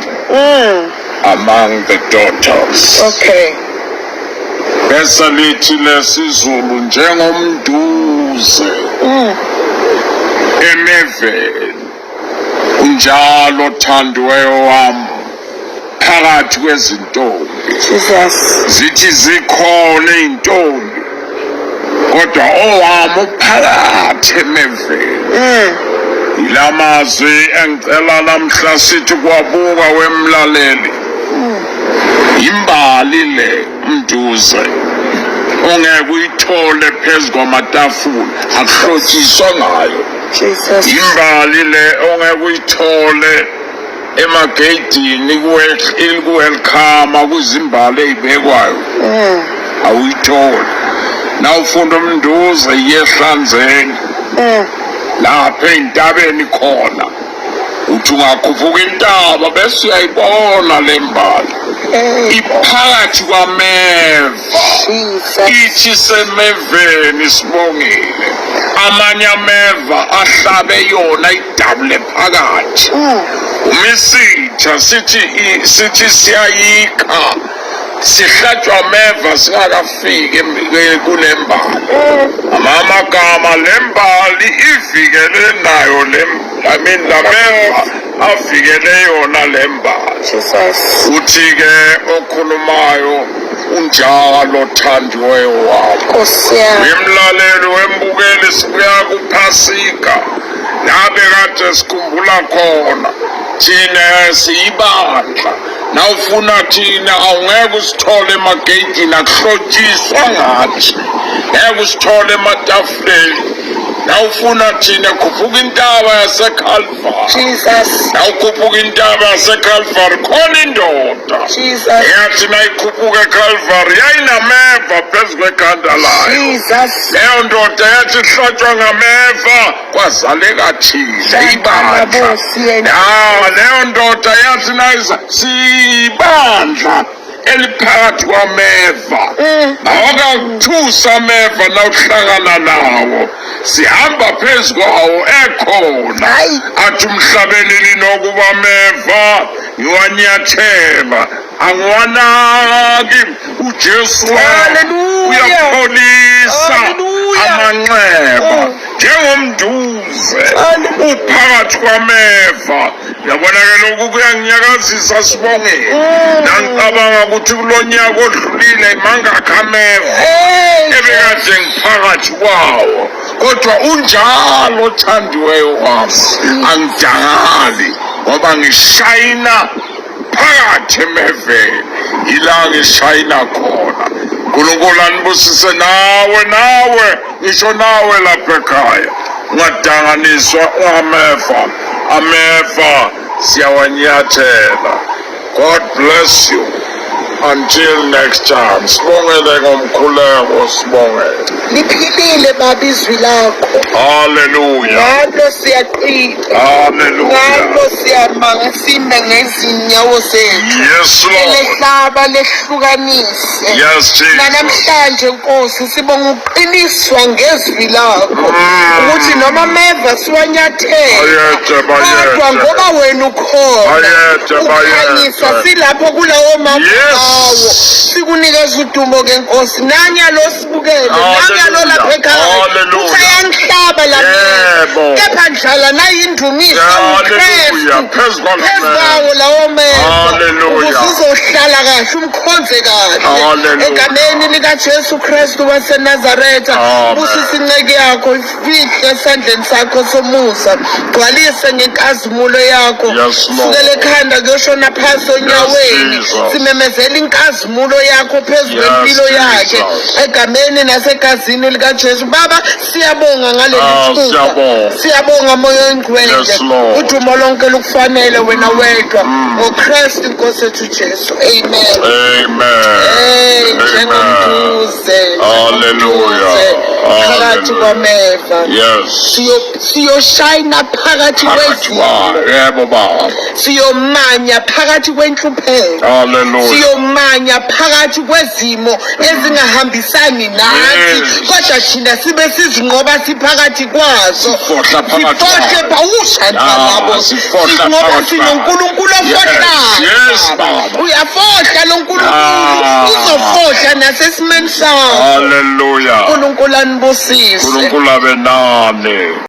son among the daughters. Okay. Bese lithi lesizulu njengomduze emeveni unjalo thandiweyo wami phakathi kwezintombi. Jesus. Zithi zikhona intombi kodwa owami uphakathi emeveni. Ilamazwi engicela namhla sithi kwabuka wemlaleli. Imbali le mduze ongeke uyithole phezu kwamatafula akuhlotshiswa ngayo. Jesus. Imbali le ongeke uyithole emageyidini ku-welcome kuzimbali ey'bekwayo awuyitholi. Nawufunda umnduze yehlanzeni lapha ey'ntabeni khona uthi ungakhuphuka intaba bese uyayibona le mbali iphakathi kwameva. Ithi semeveni Sibongile amanye ameva ahlabe yona idabule phakathi. Umisitha sithi siyayikha sihlatshwa ameva singakafiki kule mbali. Amagama le mbali ivikele nayo lameva avikele yona le mbali. Uthi-ke okhulumayo unjalo thandiweyo wami. Wemlaleli wembukeli sibuya kuphasika la bekade sikhumbula khona thina siyibandla. Nawufuna thina awungeke usithole emageyidini akuhlotshiswa ngathi. Ngeke usithole ematafuleni. Nawufuna thina khuphuka intaba yaseCalvary. Jesus. Nawukhuphuka intaba yaseCalvary khona indoda. Jesus. Yathi nayikhuphuka eCalvary yayinameva phezu kwekhanda layo. Jesus. Leyo ndoda yathi ihlatshwa ngameva kwazaleka thina ibandla. Leyo ndoda yathi nayiza siyibandla eliphakathi kwameva. Awukakuthusa ameva nawuhlangana nawo. Sihamba phezu kwawo ekhona. Athi umhlabeni linokuba ameva ngiwanyathela angiwanaki. uJesu uyapholisa amanxeba njengomduze uphakathi kwameva. Yabona-ke lokhu kuyanginyakazisa Sibongile. Nangicabanga ukuthi kulonyaka odlulile mangakho ameva ebekade ngiphakathi kwawo kodwa unjalo thandiweyo wami angidangali ngoba ngishayina phakathi emeveni ila ngishayina khona. uNkulunkulu anibusise nawe ngisho nawe lapha ekhaya ungadanganiswa ameva siyawanyathela. God bless you. Until next time. Sibongele ngomkhuleko Sibongele. Liphilile baba izwi lakho. Hallelujah. Ngalo siyaqina. Hallelujah. Ngalo siyamanga sinda ngezinyawo zethu. Yes Lord. Lehlaba lehlukanise. Yes Jesus. Namhlanje Nkosi sibonga uqiniswa ngezwi lakho. Ukuthi noma ameva siwanyathela. Kodwa ngoba wena ukhona. Ukhanyisa silapho kulawo mama. Sikunikeza udumo ke Nkosi nanyalo sibukele nanyalo lapha ekhaya usayanhlaba lapha kepha njalo nayindumiso uKristu phezulu lawo meva uzohlala kahle umkhonze kahle egameni lika Jesu Kristu waseNazaretha. Busisa inceke yakho ifihle esandleni sakho somusa gcwalise ngenkazimulo yakho sukela ekhanda kuyoshona phansi onyaweni simemezela inkazimulo yakho phezulu kwempilo yakhe egameni nasegazini lika Jesu. Baba siyabonga ngaleli thuba. Siyabonga moya oyingcwele. Udumo lonke lukufanele wena wedwa ngoKristu Inkosi yethu Jesu. Amen. Amen. Njengomduze. Hallelujah. Phakathi kwameva. Yes. Siyoshayina phakathi kwezimo. Yebo baba. Siyomanya phakathi kwenhlupheko. Hallelujah. ukuzimanya phakathi kwezimo ezingahambisani nathi, kodwa thina sibe sizinqoba siphakathi kwazo. Sifohle bawushanta labo ngoba sinonkulunkulu ofohlayo. Uyafohla lo nkulunkulu, uzofohla nasesimeni sakho. Hallelujah. uNkulunkulu anibusise. uNkulunkulu abe nani.